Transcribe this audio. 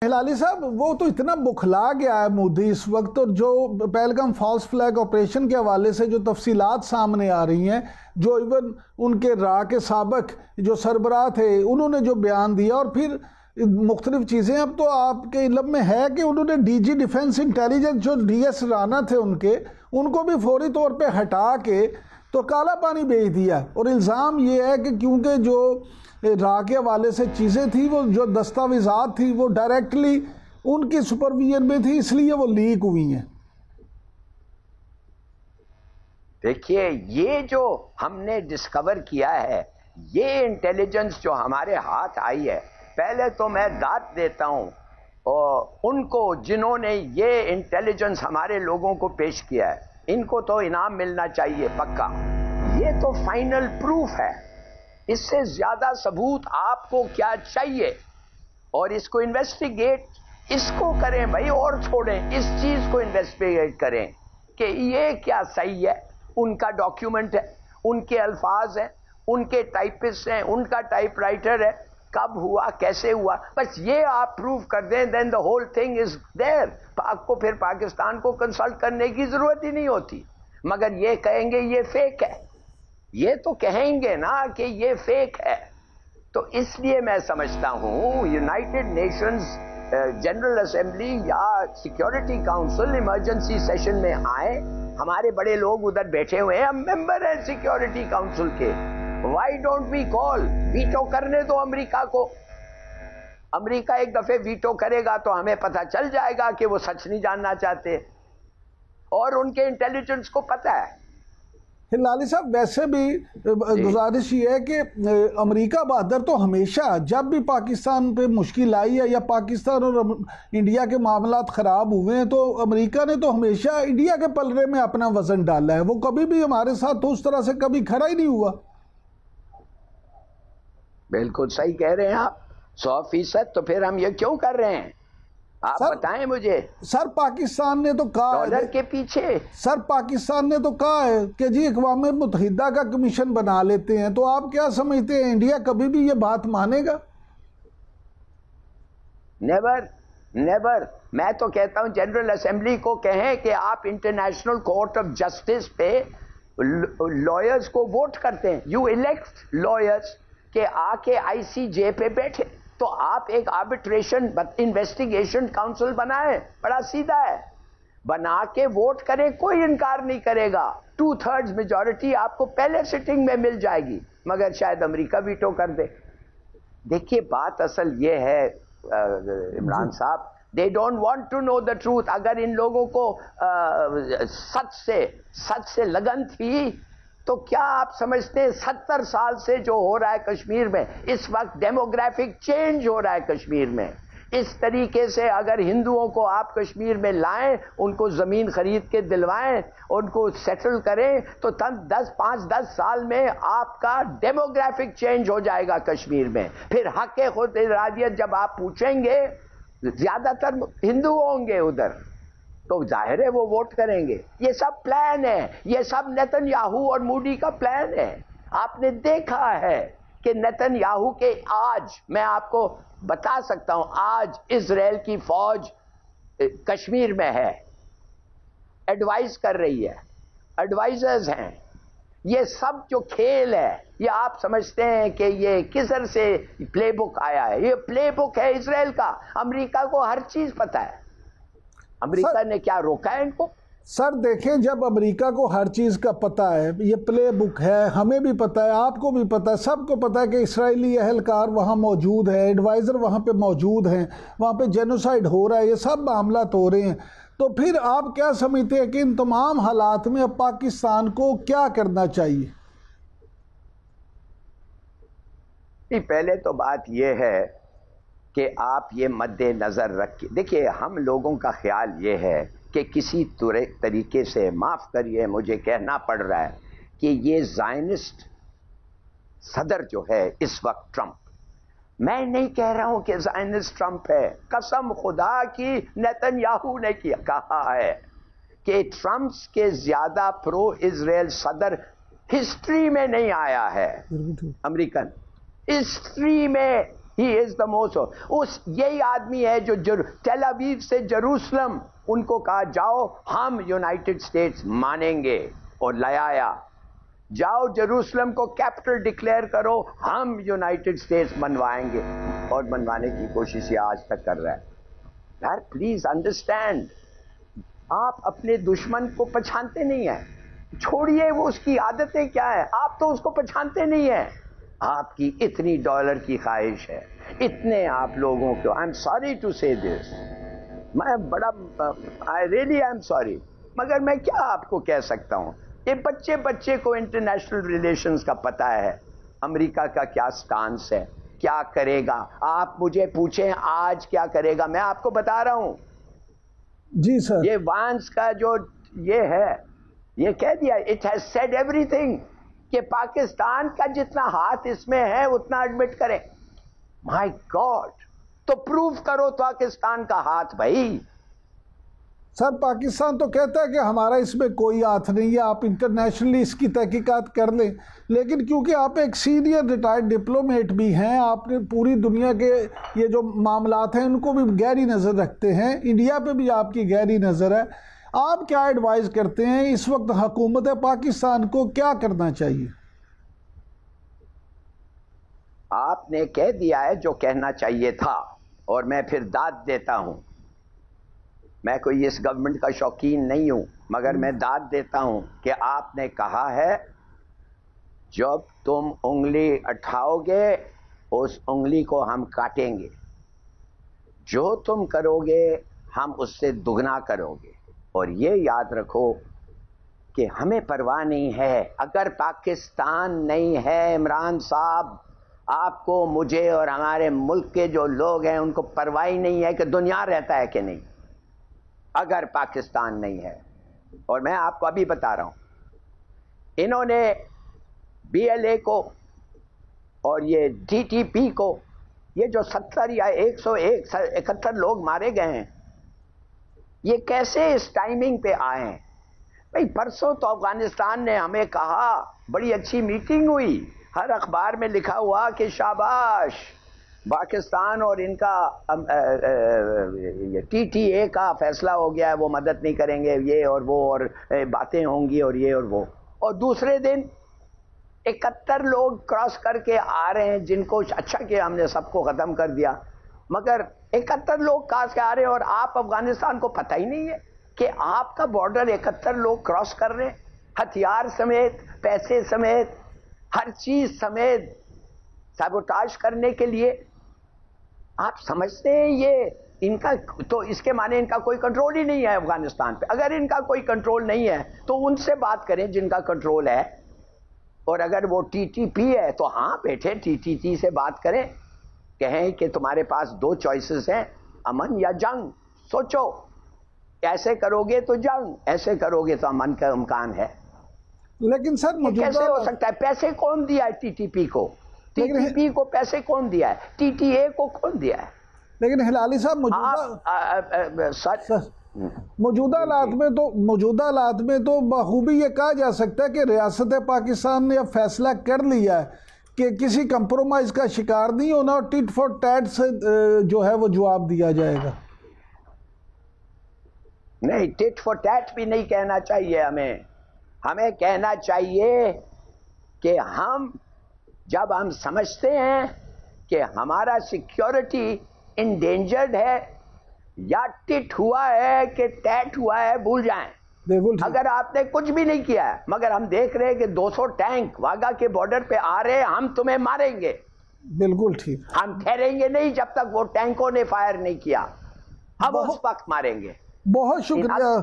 ہلالی صاحب وہ تو اتنا بکھلا گیا ہے مودی اس وقت، اور جو پہلگام فالس فلیگ آپریشن کے حوالے سے جو تفصیلات سامنے آ رہی ہیں، جو ایون ان کے را کے سابق جو سربراہ تھے انہوں نے جو بیان دیا، اور پھر مختلف چیزیں، اب تو آپ کے علم میں ہے کہ انہوں نے ڈی جی ڈیفنس انٹیلیجنس جو ڈی ایس رانا تھے ان کو بھی فوری طور پہ ہٹا کے تو کالا پانی بھیج دیا، اور الزام یہ ہے کہ کیونکہ جو را کے حوالے سے چیزیں تھیں، وہ جو دستاویزات تھی وہ ڈائریکٹلی ان کی سپرویژن میں تھی، اس لیے وہ لیک ہوئی ہیں۔ دیکھیے، یہ جو ہم نے ڈسکور کیا ہے، یہ انٹیلیجنس جو ہمارے ہاتھ آئی ہے، پہلے تو میں داد دیتا ہوں اور ان کو جنہوں نے یہ انٹیلیجنس ہمارے لوگوں کو پیش کیا ہے، ان کو تو انعام ملنا چاہیے پکا۔ یہ تو فائنل پروف ہے، اس سے زیادہ ثبوت آپ کو کیا چاہیے؟ اور اس کو انویسٹیگیٹ اس کو کریں بھائی، اور چھوڑیں اس چیز کو انویسٹیگیٹ کریں کہ یہ کیا صحیح ہے۔ ان کا ڈاکیومنٹ ہے، ان کے الفاظ ہیں، ان کے ٹائپسٹ ہیں، ان کا ٹائپ رائٹر ہے، کب ہوا، کیسے ہوا، بس یہ آپ پروف کر دیں، دین دا ہول تھنگ از دیر۔ پاک کو پھر پاکستان کو کنسلٹ کرنے کی ضرورت ہی نہیں ہوتی، مگر یہ کہیں گے یہ فیک ہے، یہ تو کہیں گے نا کہ یہ فیک ہے۔ تو اس لیے میں سمجھتا ہوں یونائٹڈ نیشنز جنرل اسمبلی یا سیکیورٹی کاؤنسل ایمرجنسی سیشن میں آئیں، ہمارے بڑے لوگ ادھر بیٹھے ہوئے ہیں، ہم ممبر ہیں سیکیورٹی کاؤنسل کے، why don't we call, veto کرنے دو امریکہ کو۔ امریکہ ایک دفعہ ویٹو کرے گا تو ہمیں پتہ چل جائے گا کہ وہ سچ نہیں جاننا چاہتے، اور ان کے انٹیلیجنس کو پتہ ہے۔ ہلالی صاحب ویسے بھی گزارش یہ ہے کہ امریکہ بہادر تو ہمیشہ جب بھی پاکستان پہ مشکل آئی ہے یا پاکستان اور انڈیا کے معاملات خراب ہوئے ہیں، تو امریکہ نے تو ہمیشہ انڈیا کے پلڑے میں اپنا وزن ڈالا ہے، وہ کبھی بھی ہمارے ساتھ اس طرح سے کبھی کھڑا ہی نہیں ہوا۔ بالکل صحیح کہہ رہے ہیں آپ، 100%۔ تو پھر ہم یہ کیوں کر رہے ہیں؟ آپ بتائیں مجھے۔ سر پاکستان نے تو کہا ڈالر کے پیچھے، سر پاکستان نے تو کہا ہے کہ جی اقوام متحدہ کا کمیشن بنا لیتے ہیں، تو آپ کیا سمجھتے ہیں انڈیا کبھی بھی یہ بات مانے گا؟ Never never. میں تو کہتا ہوں جنرل اسمبلی کو کہیں کہ آپ انٹرنیشنل کورٹ آف جسٹس پہ لائرز کو ووٹ کرتے ہیں، یو الیکٹ لائرز کہ آ کے آئی سی جے پہ بیٹھے، تو آپ ایک آربیٹریشن انویسٹیگیشن کاؤنسل بنائیں، بڑا سیدھا ہے، بنا کے ووٹ کریں، کوئی انکار نہیں کرے گا، 2/3 میجورٹی آپ کو پہلے سٹنگ میں مل جائے گی، مگر شاید امریکہ ویٹو کر دے۔ دیکھیے بات اصل یہ ہے عمران صاحب، they don't want to know the truth۔ اگر ان لوگوں کو سچ سے لگن تھی تو کیا آپ سمجھتے ہیں 70 سال سے جو ہو رہا ہے کشمیر میں، اس وقت ڈیموگرافک چینج ہو رہا ہے کشمیر میں، اس طریقے سے اگر ہندوؤں کو آپ کشمیر میں لائیں، ان کو زمین خرید کے دلوائیں، ان کو سیٹل کریں، تو 5-10 سال میں آپ کا ڈیموگرافک چینج ہو جائے گا کشمیر میں۔ پھر حق خود ارادیت جب آپ پوچھیں گے، زیادہ تر ہندو ہوں گے ادھر، تو ظاہر ہے وہ ووٹ کریں گے۔ یہ سب پلان ہے، یہ سب نیتن یاہو اور مودی کا پلان ہے۔ آپ نے دیکھا ہے کہ نیتن یاہو کے آج میں آپ کو بتا سکتا ہوں، آج اسرائیل کی فوج کشمیر میں ہے، ایڈوائز کر رہی ہے، ایڈوائزرز ہیں۔ یہ سب جو کھیل ہے، یہ آپ سمجھتے ہیں کہ یہ کدھر سے پلے بک آیا ہے؟ یہ پلے بک ہے اسرائیل کا۔ امریکہ کو ہر چیز پتا ہے، امریکہ نے کیا روکا ہے ان کو؟ سر دیکھیں، جب امریکہ کو ہر چیز کا پتہ ہے، یہ پلے بک ہے، ہمیں بھی پتہ ہے، آپ کو بھی پتہ ہے، سب کو پتہ ہے کہ اسرائیلی اہلکار وہاں موجود ہیں، ایڈوائزر وہاں پہ موجود ہیں، وہاں پہ جینوسائیڈ ہو رہا ہے، یہ سب معاملات ہو رہے ہیں، تو پھر آپ کیا سمجھتے ہیں کہ ان تمام حالات میں اب پاکستان کو کیا کرنا چاہیے؟ پہلے تو بات یہ ہے کہ آپ یہ مد نظر رکھیں، دیکھیے ہم لوگوں کا خیال یہ ہے کہ کسی طریقے سے، معاف کریے مجھے کہنا پڑ رہا ہے، کہ یہ زائنسٹ صدر جو ہے اس وقت ٹرمپ، میں نہیں کہہ رہا ہوں کہ زائنسٹ ٹرمپ ہے، قسم خدا کی نیتن یاہو نے کہا ہے کہ ٹرمپس کے زیادہ پرو اسرائیل صدر ہسٹری میں نہیں آیا ہے، امریکن ہسٹری میں He is the most. یہی آدمی ہے جو ٹیل اویو سے جروسلم ان کو کہا جاؤ ہم یونائٹڈ اسٹیٹس مانیں گے اور لے آیا. جاؤ جروسلم کو کیپٹل ڈکلیئر کرو ہم یونائٹڈ اسٹیٹس بنوائیں گے اور بنوانے کی کوشش یہ آج تک کر رہا ہے. یار پلیز انڈرسٹینڈ, آپ اپنے دشمن کو پہچانتے نہیں ہیں. چھوڑیے وہ اس کی عادتیں کیا ہیں, آپ تو اس کو پہچانتے نہیں ہیں. آپ کی اتنی ڈالر کی خواہش ہے, اتنے آپ لوگوں کو, آئی ایم سوری ٹو سے دس, میں بڑا I really I am sorry, مگر میں کیا آپ کو کہہ سکتا ہوں. یہ بچے کو انٹرنیشنل ریلیشنز کا پتہ ہے, امریکہ کا کیا سٹانس ہے, کیا کرے گا. آپ مجھے پوچھیں آج کیا کرے گا, میں آپ کو بتا رہا ہوں. جی سر. یہ وانس کا جو یہ ہے, یہ کہہ دیا, it has said every thing, کہ پاکستان کا جتنا ہاتھ اس میں ہے اتنا ایڈمٹ کریں. مائی گاڈ, تو پروف کرو پاکستان کا ہاتھ بھائی. سر پاکستان تو کہتا ہے کہ ہمارا اس میں کوئی ہاتھ نہیں ہے, آپ انٹرنیشنلی اس کی تحقیقات کر لیں, لیکن کیونکہ آپ ایک سینئر ریٹائرڈ ڈپلومیٹ بھی ہیں, آپ نے پوری دنیا کے یہ جو معاملات ہیں ان کو بھی گہری نظر رکھتے ہیں, انڈیا پہ بھی آپ کی گہری نظر ہے. آپ کیا ایڈوائز کرتے ہیں اس وقت حکومت پاکستان کو کیا کرنا چاہیے؟ آپ نے کہہ دیا ہے جو کہنا چاہیے تھا, اور میں پھر داد دیتا ہوں. میں کوئی اس گورنمنٹ کا شوقین نہیں ہوں, مگر میں داد دیتا ہوں کہ آپ نے کہا ہے جب تم انگلی اٹھاؤ گے اس انگلی کو ہم کاٹیں گے, جو تم کرو گے ہم اس سے دگنا کرو گے. اور یہ یاد رکھو کہ ہمیں پرواہ نہیں ہے. اگر پاکستان نہیں ہے عمران صاحب, آپ کو, مجھے اور ہمارے ملک کے جو لوگ ہیں ان کو پرواہ ہی نہیں ہے کہ دنیا رہتا ہے کہ نہیں, اگر پاکستان نہیں ہے. اور میں آپ کو ابھی بتا رہا ہوں, انہوں نے بی ایل اے کو اور یہ ٹی ٹی پی کو, یہ جو 70 یا 171 لوگ مارے گئے ہیں, یہ کیسے اس ٹائمنگ پہ آئے ہیں بھئی. پرسوں تو افغانستان نے ہمیں کہا, بڑی اچھی میٹنگ ہوئی, ہر اخبار میں لکھا ہوا کہ شاباش پاکستان اور ان کا ٹی ٹی اے کا فیصلہ ہو گیا ہے, وہ مدد نہیں کریں گے, یہ اور وہ, اور باتیں ہوں گی اور یہ اور وہ. اور دوسرے دن 71 لوگ کراس کر کے آ رہے ہیں, جن کو اچھا کہ ہم نے سب کو ختم کر دیا, مگر 71 لوگ کراس کے آ رہے ہیں اور آپ افغانستان کو پتہ ہی نہیں ہے کہ آپ کا بارڈر 71 لوگ کراس کر رہے ہیں, ہتھیار سمیت, پیسے سمیت, ہر چیز سمیت, سیبوٹاژ کرنے کے لیے. آپ سمجھتے ہیں یہ ان کا, تو اس کے معنی ان کا کوئی کنٹرول ہی نہیں ہے افغانستان پہ. اگر ان کا کوئی کنٹرول نہیں ہے تو ان سے بات کریں جن کا کنٹرول ہے, اور اگر وہ ٹی ٹی پی ہے تو ہاں بیٹھے ٹی ٹی پی سے بات کریں, کہیں کہ تمہارے پاس 2 چوائسز ہیں, امن یا جنگ. سوچو, ایسے کرو گے تو جنگ, ایسے کرو گے تو امن کا امکان ہے. لیکن سر کیسے ہو سکتا ہے؟ پیسے کون دیا ہے ٹی ٹی پی کو؟ ٹی ٹی پی کو پیسے کون دیا ہے؟ ٹی ٹی اے کو کون دیا ہے؟ لیکن ہلالی صاحب موجودہ حالات میں تو بخوبی یہ کہا جا سکتا ہے کہ ریاست پاکستان نے اب فیصلہ کر لیا ہے کہ کسی کمپرومائز کا شکار نہیں ہونا, اور ٹٹ فار ٹیٹ سے جو ہے وہ جواب دیا جائے گا. نہیں, ٹٹ فار ٹیٹ بھی نہیں کہنا چاہیے. ہمیں کہنا چاہیے کہ جب ہم سمجھتے ہیں کہ ہمارا سیکیورٹی انڈینجرڈ ہے یا ٹٹ ہوا ہے کہ ٹیٹ ہوا ہے, بھول جائیں. اگر آپ نے کچھ بھی نہیں کیا ہے, مگر ہم دیکھ رہے ہیں کہ 200 ٹینک واگا کے بارڈر پہ آ رہے ہیں, ہم تمہیں ماریں گے. بالکل ٹھیک. ہم ٹھہریں گے نہیں جب تک وہ ٹینکوں نے فائر نہیں کیا, ہم اس وقت ماریں گے. بہت شکریہ.